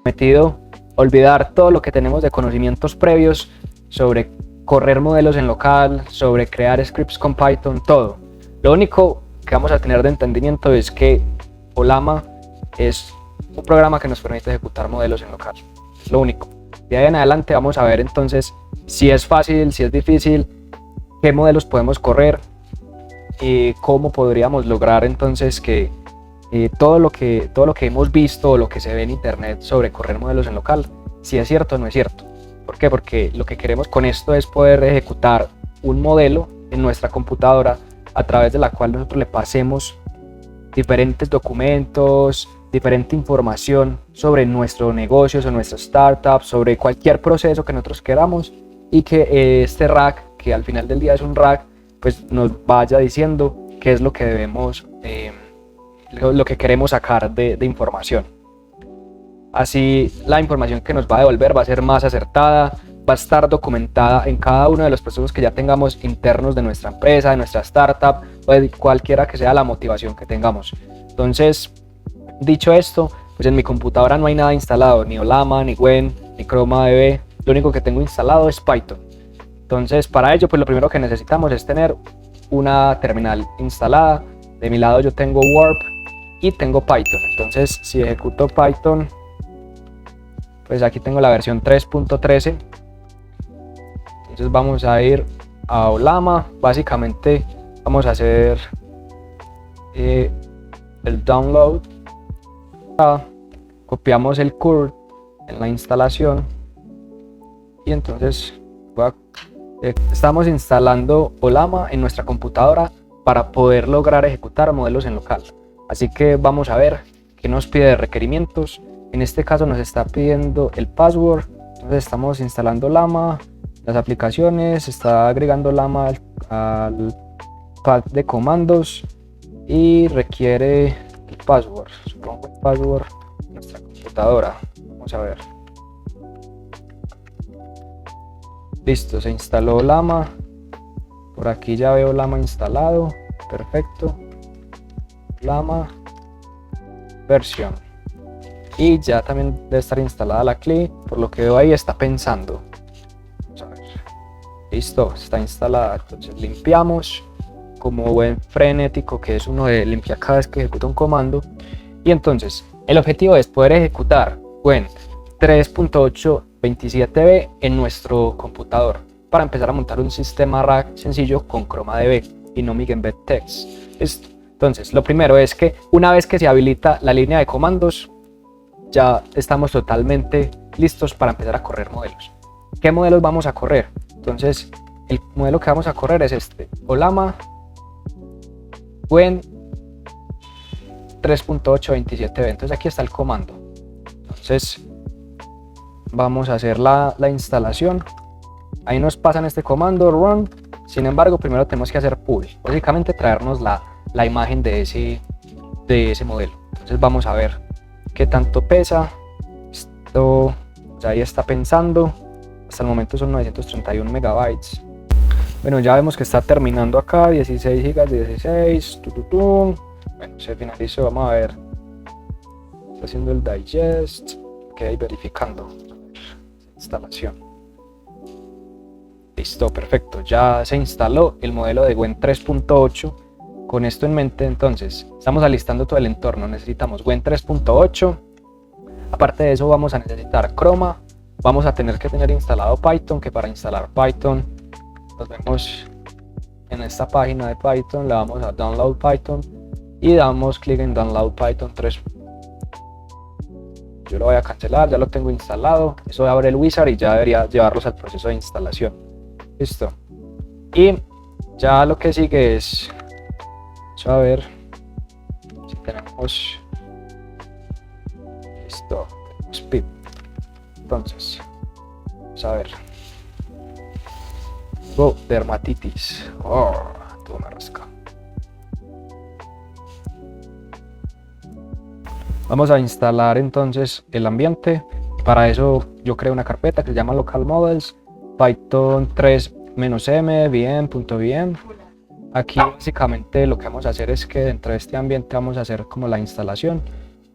metido olvidar todo lo que tenemos de conocimientos previos sobre correr modelos en local, sobre crear scripts con Python, todo. Lo único que vamos a tener de entendimiento es que Ollama es un programa que nos permite ejecutar modelos en local. Es lo único. De ahí en adelante vamos a ver entonces si es fácil, si es difícil, qué modelos podemos correr y cómo podríamos lograr entonces que todo lo que hemos visto o lo que se ve en internet sobre correr modelos en local, si es cierto o no es cierto. ¿Por qué? Porque lo que queremos con esto es poder ejecutar un modelo en nuestra computadora a través de la cual nosotros le pasemos diferentes documentos, diferente información sobre nuestro negocio, sobre nuestra startup, sobre cualquier proceso que nosotros queramos, y que este RAG, que al final del día es un RAG, pues nos vaya diciendo qué es lo que debemos lo que queremos sacar de información. Así la información que nos va a devolver va a ser más acertada, va a estar documentada en cada uno de los procesos que ya tengamos internos de nuestra empresa, de nuestra startup o de cualquiera que sea la motivación que tengamos. Entonces, dicho esto, pues en mi computadora no hay nada instalado, ni Ollama, ni Gwen, ni ChromaDB. Lo único que tengo instalado es Python. Entonces, para ello, pues lo primero que necesitamos es tener una terminal instalada. De mi lado yo tengo Warp y tengo Python. Entonces, si ejecuto Python, pues aquí tengo la versión 3.13. Entonces vamos a ir a Ollama. Básicamente vamos a hacer el download. Copiamos el CURL en la instalación y entonces estamos instalando Ollama en nuestra computadora para poder lograr ejecutar modelos en local. Así que vamos a ver qué nos pide de requerimientos. En este caso nos está pidiendo el password. Entonces estamos instalando Llama, las aplicaciones, está agregando Llama al pad de comandos y requiere el password. Supongo el password de nuestra computadora. Vamos a ver. Listo, se instaló Llama. Por aquí ya veo Llama instalado. Perfecto. Llama versión. Y ya también debe estar instalada la CLI. Por lo que veo ahí está pensando. Vamos a ver. Listo, está instalada. Entonces limpiamos. Como buen frenético que es uno de limpiar cada vez que ejecuta un comando. Y entonces el objetivo es poder ejecutar Gwen 3.827b en nuestro computador para empezar a montar un sistema RAG sencillo con ChromaDB y no Embed Text. Listo. Entonces lo primero es que una vez que se habilita la línea de comandos, ya estamos totalmente listos para empezar a correr modelos. ¿Qué modelos vamos a correr? Entonces el modelo que vamos a correr es este: Ollama Gwen 3.827b. Entonces aquí está el comando. Entonces vamos a hacer la instalación. Ahí nos pasan este comando run. Sin embargo, primero tenemos que hacer pull, básicamente traernos la imagen de ese modelo. Entonces vamos a ver qué tanto pesa. Esto ya ahí está pensando. Hasta el momento son 931 megabytes. Bueno, ya vemos que está terminando acá. 16 gigas de 16. Bueno, se finalizó. Vamos a ver. Está haciendo el digest. Ok, verificando instalación. Listo, perfecto. Ya se instaló el modelo de Gwen 3.8. Con esto en mente, entonces, estamos alistando todo el entorno. Necesitamos Gwen 3.8. Aparte de eso, vamos a necesitar Chroma. Vamos a tener que tener instalado Python, que para instalar Python, nos vemos en esta página de Python, le damos a Download Python y damos clic en Download Python 3. Yo lo voy a cancelar, ya lo tengo instalado. Eso abre el wizard y ya debería llevarlos al proceso de instalación. Listo. Y ya lo que sigue es, vamos a ver si tenemos, listo, tenemos pip. Entonces, vamos a ver. Dermatitis. Oh, todo me rasca. Vamos a instalar entonces el ambiente. Para eso yo creo una carpeta que se llama local models, python 3-m vm.vm. Aquí básicamente lo que vamos a hacer es que dentro de este ambiente vamos a hacer como la instalación.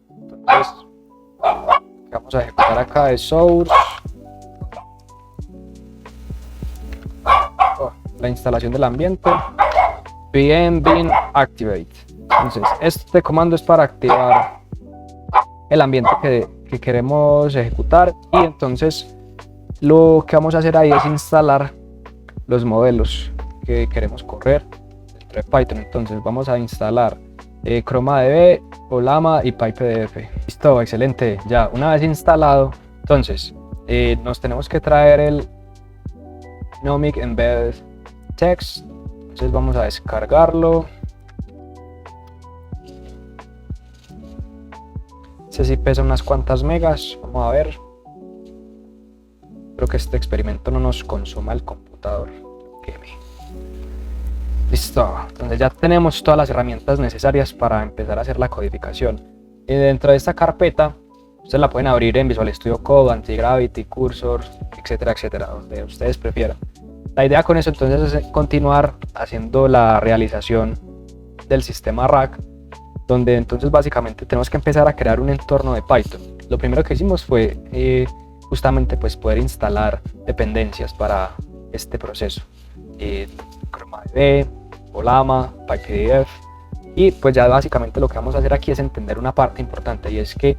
Entonces, que vamos a ejecutar acá es source, la instalación del ambiente, pm bin activate. Entonces este comando es para activar el ambiente que queremos ejecutar, y entonces lo que vamos a hacer ahí es instalar los modelos que queremos correr dentro de Python. Entonces vamos a instalar ChromaDB, Ollama y PyPDF. Listo, excelente. Ya una vez instalado, entonces nos tenemos que traer el Nomic Embedded Text. Entonces vamos a descargarlo. Este sí pesa unas cuantas megas, vamos a ver. Espero que este experimento no nos consuma el computador. Listo, entonces ya tenemos todas las herramientas necesarias para empezar a hacer la codificación. Y dentro de esta carpeta, ustedes la pueden abrir en Visual Studio Code, Antigravity, Cursor, etcétera, etcétera, donde ustedes prefieran. La idea con eso entonces es continuar haciendo la realización del sistema RAG, donde entonces básicamente tenemos que empezar a crear un entorno de Python. Lo primero que hicimos fue justamente pues poder instalar dependencias para este proceso. ChromaDB, Ollama, PyPDF, y pues ya básicamente lo que vamos a hacer aquí es entender una parte importante, y es que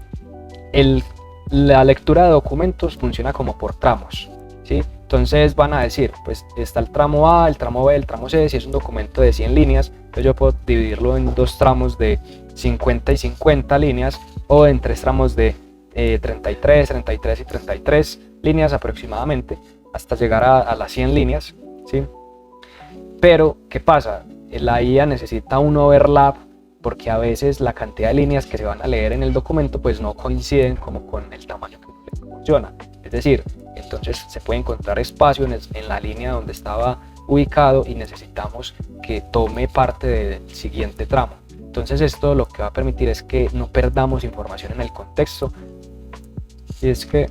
la lectura de documentos funciona como por tramos, ¿sí? Entonces van a decir, pues está el tramo A, el tramo B, el tramo C. Si es un documento de 100 líneas, pues yo puedo dividirlo en dos tramos de 50 y 50 líneas, o en tres tramos de 33, 33 y 33 líneas aproximadamente, hasta llegar a las 100 líneas, ¿sí? Pero, ¿qué pasa? La IA necesita un overlap, porque a veces la cantidad de líneas que se van a leer en el documento pues no coinciden como con el tamaño que le proporciona. Es decir, entonces se puede encontrar espacio en la línea donde estaba ubicado y necesitamos que tome parte del siguiente tramo. Entonces esto lo que va a permitir es que no perdamos información en el contexto, y es que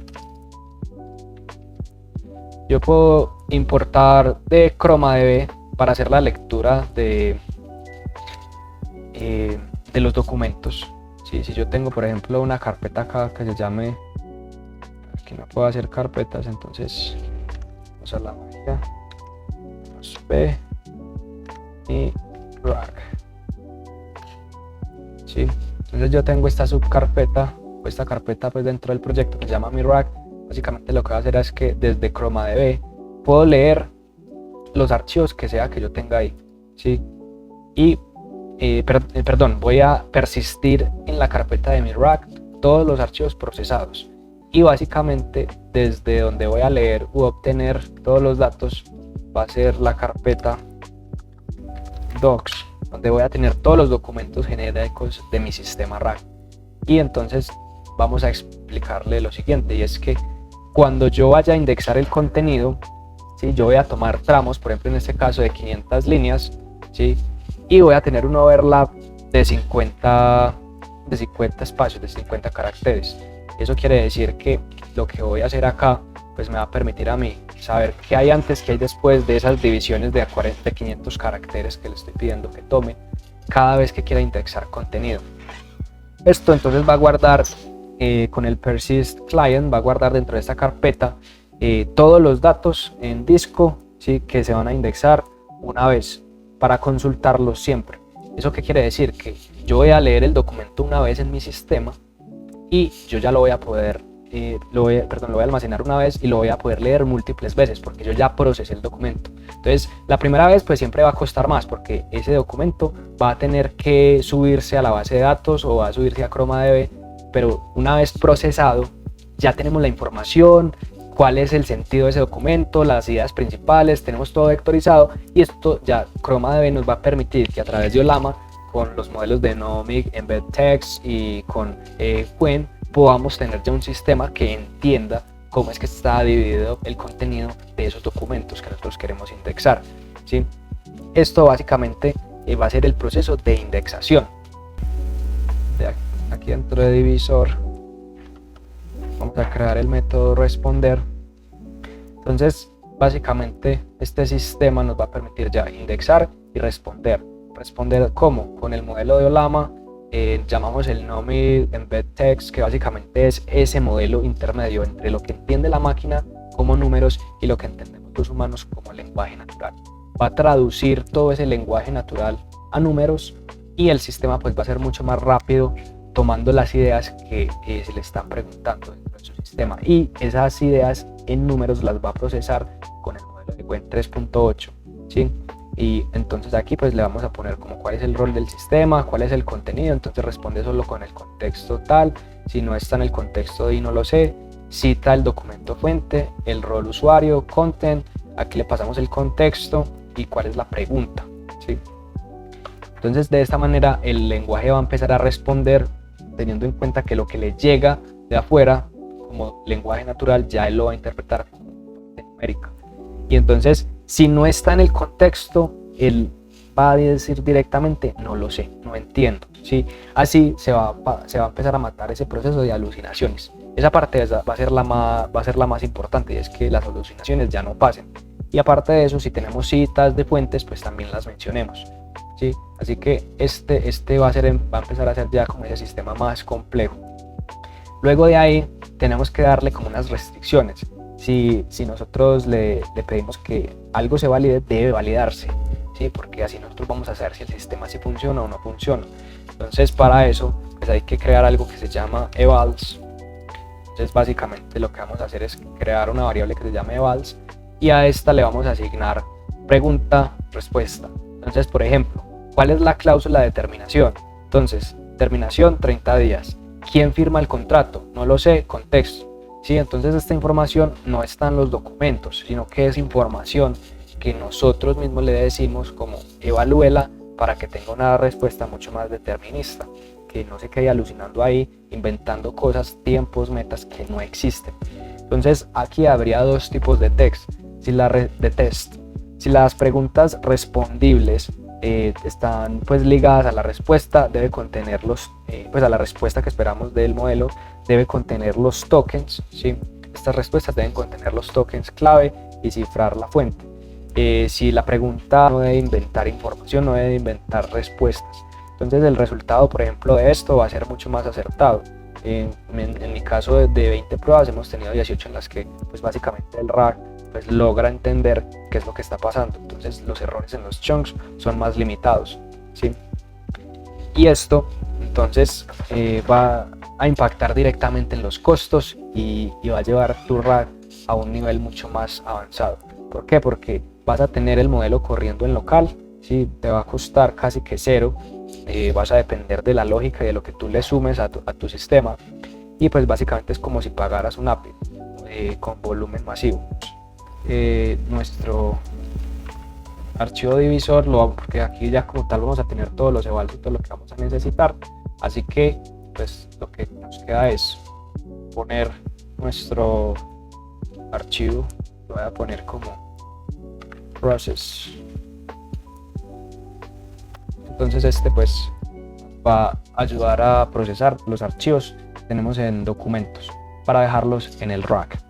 yo puedo importar de ChromaDB para hacer la lectura de los documentos. ¿Sí? Si yo tengo por ejemplo una carpeta acá que se llame, aquí no puedo hacer carpetas, entonces vamos a la magia, P y RAG. ¿Sí? Entonces yo tengo esta subcarpeta, o esta carpeta pues dentro del proyecto que se llama mi RAG. Básicamente lo que voy a hacer es que desde ChromaDB puedo leer los archivos que sea que yo tenga ahí, ¿sí? Y voy a persistir en la carpeta de mi RAG todos los archivos procesados, y básicamente desde donde voy a leer u obtener todos los datos va a ser la carpeta docs, donde voy a tener todos los documentos genéricos de mi sistema RAG. Y entonces vamos a explicarle lo siguiente, y es que cuando yo vaya a indexar el contenido, ¿sí? Yo voy a tomar tramos, por ejemplo en este caso de 500 líneas, ¿sí? Y voy a tener un overlap de 50 espacios, de 50 caracteres. Eso quiere decir que lo que voy a hacer acá pues me va a permitir a mí saber qué hay antes, qué hay después de esas divisiones de 500 caracteres que le estoy pidiendo que tome cada vez que quiera indexar contenido. Esto entonces va a guardar con el persist client, va a guardar dentro de esta carpeta todos los datos en disco, ¿sí? Que se van a indexar una vez para consultarlos siempre. ¿Eso qué quiere decir? Que yo voy a leer el documento una vez en mi sistema, y yo ya lo voy a poder lo voy a almacenar una vez y lo voy a poder leer múltiples veces, porque yo ya procesé el documento. Entonces la primera vez pues siempre va a costar más, porque ese documento va a tener que subirse a la base de datos o va a subirse a ChromaDB, pero una vez procesado ya tenemos la información, cuál es el sentido de ese documento, las ideas principales, tenemos todo vectorizado, y esto ya ChromaDB nos va a permitir que a través de Ollama, con los modelos de Nomic, Embedded Text y con Qwen, podamos tener ya un sistema que entienda cómo es que está dividido el contenido de esos documentos que nosotros queremos indexar, ¿sí? Esto básicamente va a ser el proceso de indexación. Aquí dentro de divisor vamos a crear el método responder. Entonces básicamente este sistema nos va a permitir ya indexar y responder. ¿Responder cómo? Con el modelo de Ollama llamamos el Nomi Embed Text, que básicamente es ese modelo intermedio entre lo que entiende la máquina como números y lo que entendemos los humanos como lenguaje natural. Va a traducir todo ese lenguaje natural a números y el sistema pues va a ser mucho más rápido tomando las ideas que se le están preguntando dentro de su sistema, y esas ideas en números las va a procesar con el modelo de Qwen 3.8, ¿sí? Y entonces aquí pues le vamos a poner como cuál es el rol del sistema, cuál es el contenido, entonces responde solo con el contexto tal, si no está en el contexto y no lo sé, cita el documento fuente, el rol usuario, content, aquí le pasamos el contexto y cuál es la pregunta, ¿sí? Entonces de esta manera el lenguaje va a empezar a responder teniendo en cuenta que lo que le llega de afuera como lenguaje natural ya él lo va a interpretar como numérica. Y entonces si no está en el contexto, él va a decir directamente no lo sé, no entiendo, ¿sí? Así se va a empezar a matar ese proceso de alucinaciones. Esa parte va a ser la más importante, y es que las alucinaciones ya no pasen. Y aparte de eso, si tenemos citas de fuentes, pues también las mencionemos, ¿sí? Así que este va a empezar a ser ya como ese sistema más complejo. Luego de ahí tenemos que darle como unas restricciones. Si nosotros le pedimos que algo se valide, debe validarse, ¿sí? Porque así nosotros vamos a saber si el sistema sí funciona o no funciona. Entonces para eso pues hay que crear algo que se llama evals. Entonces básicamente lo que vamos a hacer es crear una variable que se llama evals, y a esta le vamos a asignar pregunta, respuesta. Entonces, por ejemplo, ¿cuál es la cláusula de terminación? Entonces, terminación 30 días. ¿Quién firma el contrato? No lo sé, contexto. ¿Sí? Entonces esta información no está en los documentos, sino que es información que nosotros mismos le decimos como evalúela para que tenga una respuesta mucho más determinista, que no se quede alucinando ahí, inventando cosas, tiempos, metas que no existen. Entonces aquí habría dos tipos de text. Si las preguntas respondibles están pues ligadas a la respuesta, debe contener pues a la respuesta que esperamos del modelo, debe contener los tokens, ¿sí? Estas respuestas deben contener los tokens clave y cifrar la fuente. Si la pregunta no debe inventar información, no debe inventar respuestas, entonces el resultado, por ejemplo, de esto va a ser mucho más acertado. En mi caso de 20 pruebas hemos tenido 18 en las que pues básicamente el RAG pues logra entender qué es lo que está pasando, entonces los errores en los chunks son más limitados, ¿sí? Y esto entonces va a impactar directamente en los costos y va a llevar tu RAG a un nivel mucho más avanzado. ¿Por qué? Porque vas a tener el modelo corriendo en local, ¿sí? Te va a costar casi que cero, vas a depender de la lógica y de lo que tú le sumes a tu sistema, y pues básicamente es como si pagaras un API con volumen masivo. Nuestro archivo divisor, porque aquí ya como tal vamos a tener todos los evals y todo lo que vamos a necesitar, así que pues lo que nos queda es poner nuestro archivo, lo voy a poner como process. Entonces este pues va a ayudar a procesar los archivos que tenemos en documentos para dejarlos en el rack.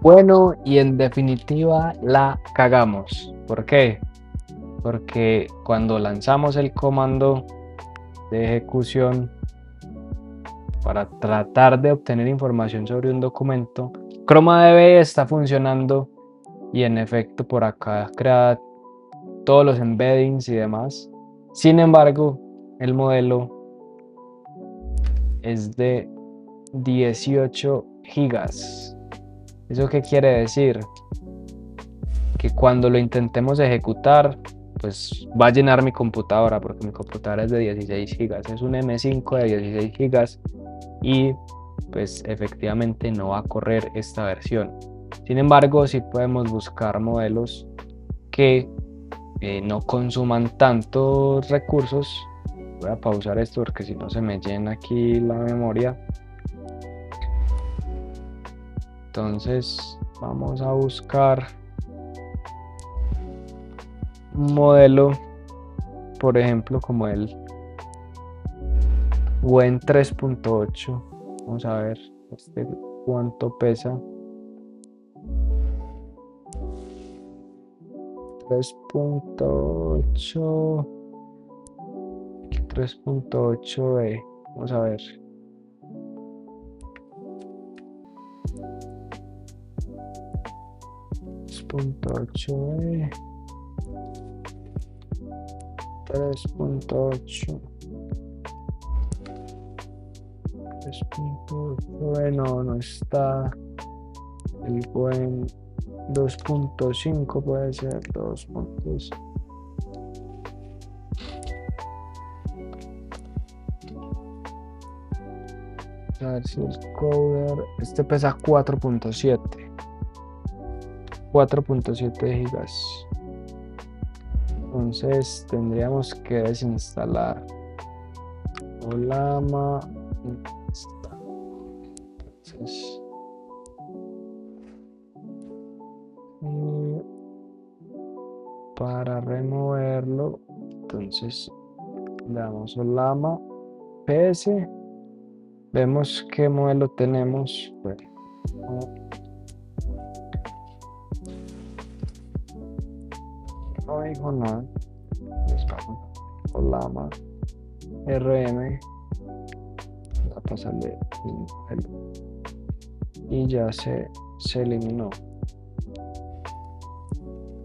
Bueno, y en definitiva la cagamos. ¿Por qué? Porque cuando lanzamos el comando de ejecución para tratar de obtener información sobre un documento, ChromaDB está funcionando y en efecto por acá crea todos los embeddings y demás. Sin embargo, el modelo es de 18 gigas. ¿Eso qué quiere decir? Que cuando lo intentemos ejecutar, pues va a llenar mi computadora, porque mi computadora es de 16 gigas, es un M5 de 16 gigas, y pues efectivamente no va a correr esta versión. Sin embargo, sí podemos buscar modelos que no consuman tantos recursos. Voy a pausar esto porque si no se me llena aquí la memoria. Entonces vamos a buscar un modelo, por ejemplo, como el Qwen 3.8. Vamos a ver cuánto pesa. 3.8. 3.8e. Vamos a ver. 3.8e. 3.8. 3.8e. No está. El buen 2.5 puede ser 2.5. A ver si el coder. Este pesa 4.7. 4.7 gigas. Entonces tendríamos que desinstalar Olama. Entonces, para removerlo, entonces le damos Olama PS. Vemos qué modelo tenemos. Bueno, no dijo nada. Les vamos Olama RM. Voy a pasarle y ya se eliminó.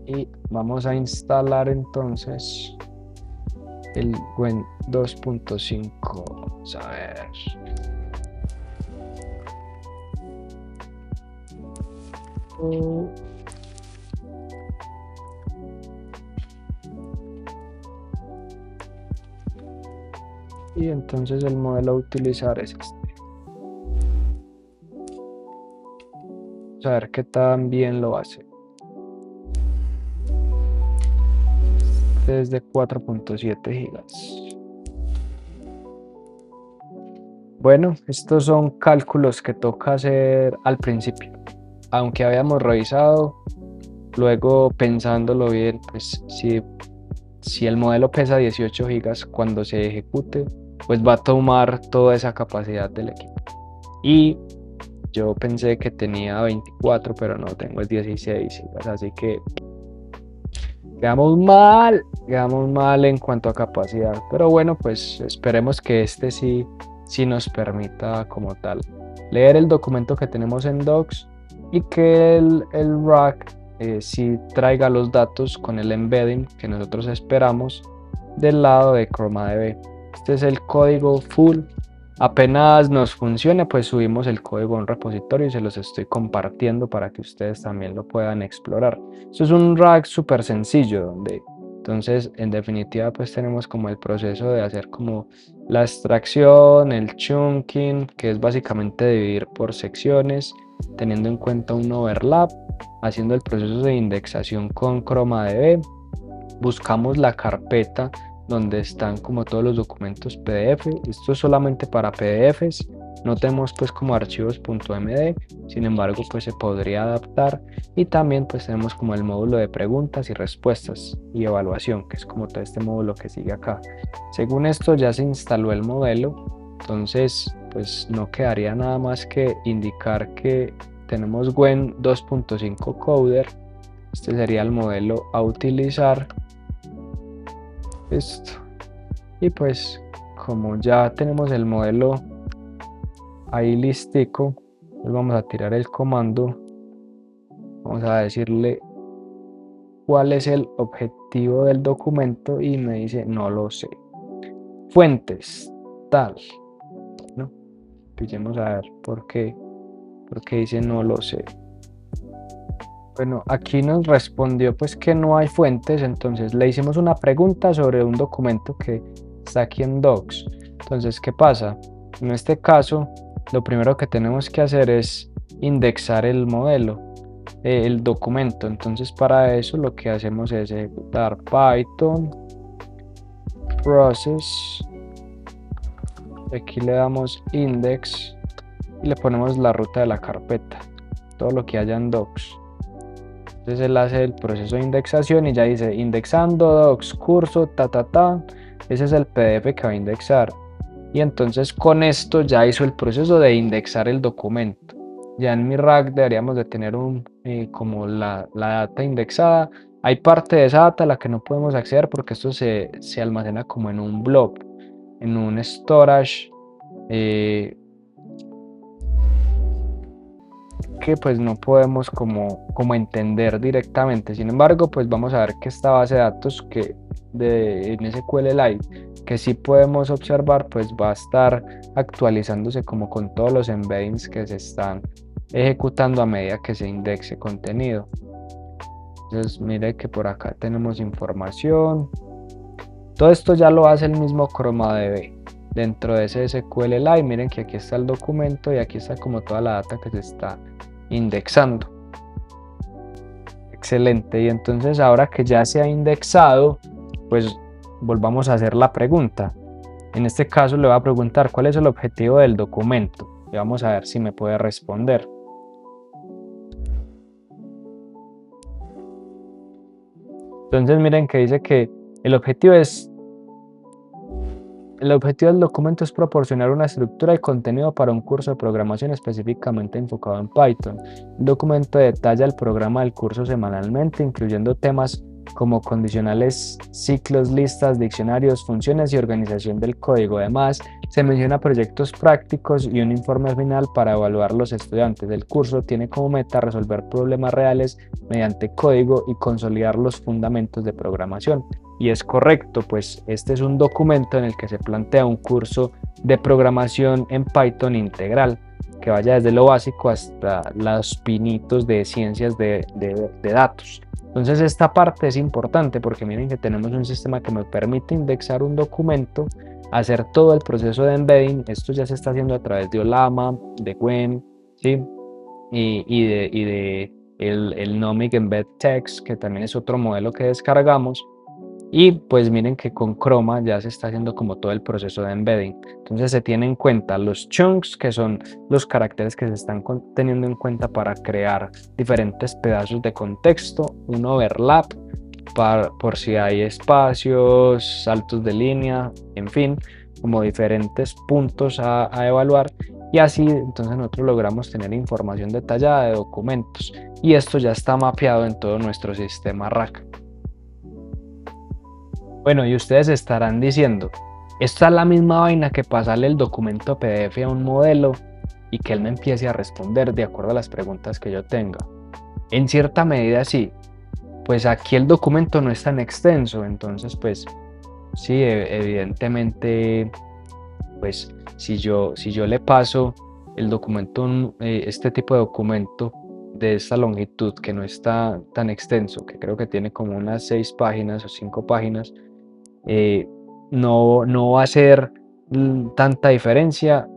Y vamos a instalar entonces el Gwen 2.5. Vamos a ver. Y entonces el modelo a utilizar es este. Vamos a ver qué tan bien lo hace. Este es de 4.7 gigas. Bueno, estos son cálculos que toca hacer al principio. Aunque habíamos revisado, luego pensándolo bien, pues si el modelo pesa 18 gigas cuando se ejecute, pues va a tomar toda esa capacidad del equipo. Y yo pensé que tenía 24, pero no, tengo el 16 gigas, así que quedamos mal en cuanto a capacidad. Pero bueno, pues esperemos que este sí nos permita como tal leer el documento que tenemos en Docs y que el rack sí traiga los datos con el embedding que nosotros esperamos del lado de ChromaDB. Este es el código full. Apenas nos funcione, pues subimos el código a un repositorio y se los estoy compartiendo para que ustedes también lo puedan explorar. Esto es un rack súper sencillo, donde entonces en definitiva pues tenemos como el proceso de hacer como la extracción, el chunking, que es básicamente dividir por secciones, teniendo en cuenta un overlap, haciendo el proceso de indexación con ChromaDB, buscamos la carpeta donde están como todos los documentos PDF. Esto es solamente para PDFs, no tenemos pues como archivos .md, sin embargo pues se podría adaptar. Y también pues tenemos como el módulo de preguntas y respuestas y evaluación, que es como todo este módulo que sigue acá. Según esto ya se instaló el modelo, entonces pues no quedaría nada más que indicar que tenemos Gwen 2.5 Coder. Este sería el modelo a utilizar. Esto. Y pues como ya tenemos el modelo ahí listico, pues vamos a tirar el comando. Vamos a decirle cuál es el objetivo del documento y me dice no lo sé. Fuentes, tal. ¿No? Pillemos a ver por qué dice no lo sé. Bueno, aquí nos respondió pues que no hay fuentes, entonces le hicimos una pregunta sobre un documento que está aquí en Docs. Entonces, ¿qué pasa? En este caso, lo primero que tenemos que hacer es indexar el modelo, el documento. Entonces, para eso lo que hacemos es ejecutar Python process. Aquí le damos index y le ponemos la ruta de la carpeta, todo lo que haya en Docs. Entonces él hace el proceso de indexación y ya dice indexando docs curso ese es el PDF que va a indexar, y entonces con esto ya hizo el proceso de indexar el documento. Ya en mi rack deberíamos de tener como la data indexada. Hay parte de esa data a la que no podemos acceder porque esto se almacena como en un blob. en un storage que pues no podemos como entender directamente. Sin embargo, pues vamos a ver que esta base de datos en SQLite que sí podemos observar, pues va a estar actualizándose como con todos los embeddings que se están ejecutando a medida que se indexe contenido. Entonces mire que por acá tenemos información. Todo esto ya lo hace el mismo ChromaDB dentro de ese SQLite. Miren que aquí está el documento y aquí está como toda la data que se está indexando. Excelente. Y entonces ahora que ya se ha indexado, pues volvamos a hacer la pregunta. En este caso le voy a preguntar cuál es el objetivo del documento y vamos a ver si me puede responder. Entonces miren que dice que el objetivo del documento es proporcionar una estructura y contenido para un curso de programación específicamente enfocado en Python. El documento detalla el programa del curso semanalmente, incluyendo temas como condicionales, ciclos, listas, diccionarios, funciones y organización del código. Además, se menciona proyectos prácticos y un informe final para evaluar los estudiantes. El curso tiene como meta resolver problemas reales mediante código y consolidar los fundamentos de programación. Y es correcto, pues este es un documento en el que se plantea un curso de programación en Python integral, que vaya desde lo básico hasta los pinitos de ciencias de datos. Entonces esta parte es importante porque miren que tenemos un sistema que me permite indexar un documento, hacer todo el proceso de embedding. Esto ya se está haciendo a través de Olama, de Gwen, ¿sí? y de el Nomic Embed Text, que también es otro modelo que descargamos. Y pues miren que con Chroma ya se está haciendo como todo el proceso de embedding. Entonces se tienen en cuenta los chunks, que son los caracteres que se están teniendo en cuenta para crear diferentes pedazos de contexto, un overlap por si hay espacios, saltos de línea, en fin, como diferentes puntos a evaluar. Y así entonces nosotros logramos tener información detallada de documentos. Y esto ya está mapeado en todo nuestro sistema RAC. Bueno, y ustedes estarán diciendo, esta es la misma vaina que pasarle el documento PDF a un modelo y que él me empiece a responder de acuerdo a las preguntas que yo tenga. En cierta medida sí, pues aquí el documento no es tan extenso, entonces pues sí, evidentemente, pues si yo le paso el documento, este tipo de documento de esta longitud que no está tan extenso, que creo que tiene como unas 6 páginas o 5 páginas, no va a ser tanta diferencia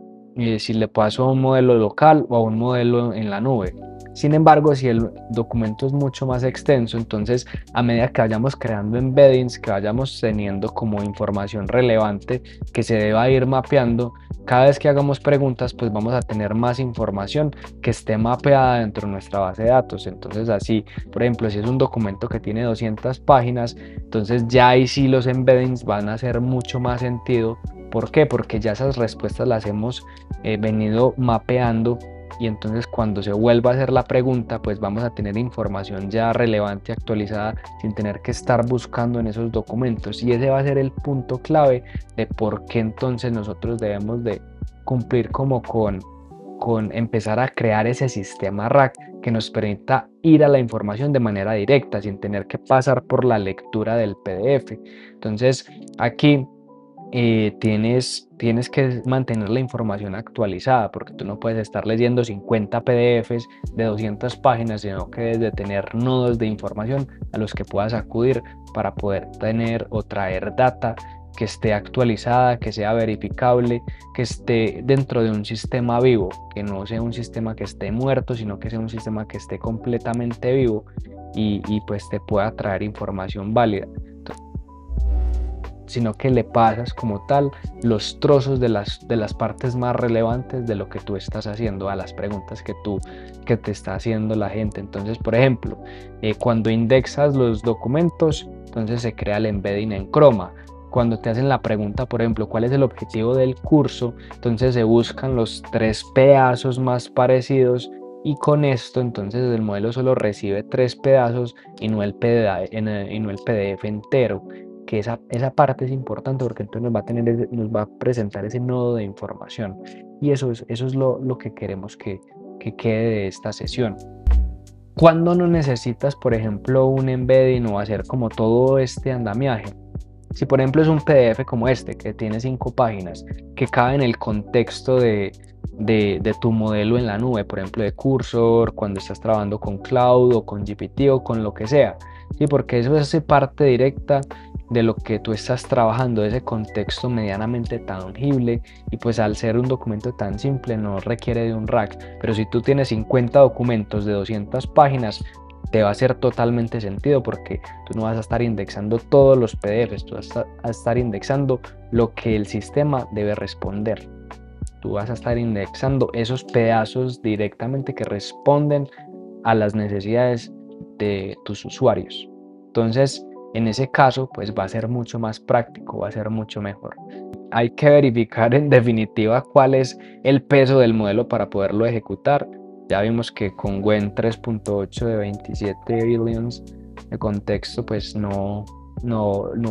si le paso a un modelo local o a un modelo en la nube. Sin embargo, si el documento es mucho más extenso, entonces a medida que vayamos creando embeddings, que vayamos teniendo como información relevante que se deba ir mapeando, cada vez que hagamos preguntas, pues vamos a tener más información que esté mapeada dentro de nuestra base de datos. Entonces así, por ejemplo, si es un documento que tiene 200 páginas, entonces ya ahí sí los embeddings van a hacer mucho más sentido. ¿Por qué? Porque ya esas respuestas las hemos venido mapeando y entonces cuando se vuelva a hacer la pregunta, pues vamos a tener información ya relevante, actualizada, sin tener que estar buscando en esos documentos. Y ese va a ser el punto clave de por qué entonces nosotros debemos de cumplir como con empezar a crear ese sistema RAC que nos permita ir a la información de manera directa, sin tener que pasar por la lectura del PDF. Entonces aquí tienes que mantener la información actualizada, porque tú no puedes estar leyendo 50 PDFs de 200 páginas, sino que debes de tener nodos de información a los que puedas acudir para poder tener o traer data que esté actualizada, que sea verificable, que esté dentro de un sistema vivo, que no sea un sistema que esté muerto, sino que sea un sistema que esté completamente vivo y pues te pueda traer información válida, sino que le pasas como tal los trozos de las partes más relevantes de lo que tú estás haciendo, a las preguntas que te está haciendo la gente. Entonces, por ejemplo, cuando indexas los documentos, entonces se crea el embedding en Chroma. Cuando te hacen la pregunta, por ejemplo, ¿cuál es el objetivo del curso? Entonces se buscan los 3 pedazos más parecidos y con esto entonces el modelo solo recibe 3 pedazos y no el PDF entero. que esa parte es importante porque entonces nos va a presentar ese nodo de información y eso es lo que queremos que quede de esta sesión. Cuando no necesitas, por ejemplo, un embedding o hacer como todo este andamiaje, si por ejemplo es un PDF como este que tiene 5 páginas que cabe en el contexto de tu modelo en la nube, por ejemplo de Cursor, cuando estás trabajando con Cloud o con GPT o con lo que sea, ¿sí? Porque eso hace parte directa de lo que tú estás trabajando, de ese contexto medianamente tangible, y pues al ser un documento tan simple no requiere de un rack, pero si tú tienes 50 documentos de 200 páginas, te va a hacer totalmente sentido porque tú no vas a estar indexando todos los PDFs, tú vas a estar indexando lo que el sistema debe responder. Tú vas a estar indexando esos pedazos directamente que responden a las necesidades de tus usuarios. Entonces, en ese caso, pues va a ser mucho más práctico, va a ser mucho mejor. Hay que verificar en definitiva cuál es el peso del modelo para poderlo ejecutar. Ya vimos que con Gwen 3.8 de 27 billions de contexto, pues no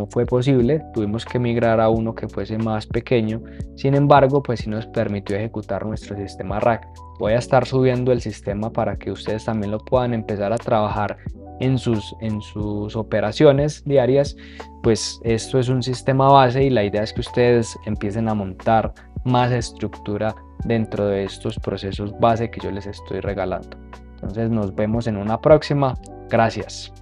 fue posible. Tuvimos que migrar a uno que fuese más pequeño. Sin embargo, pues sí nos permitió ejecutar nuestro sistema RAG. Voy a estar subiendo el sistema para que ustedes también lo puedan empezar a trabajar en sus operaciones diarias. Pues esto es un sistema base y la idea es que ustedes empiecen a montar más estructura dentro de estos procesos base que yo les estoy regalando. Entonces nos vemos en una próxima. Gracias.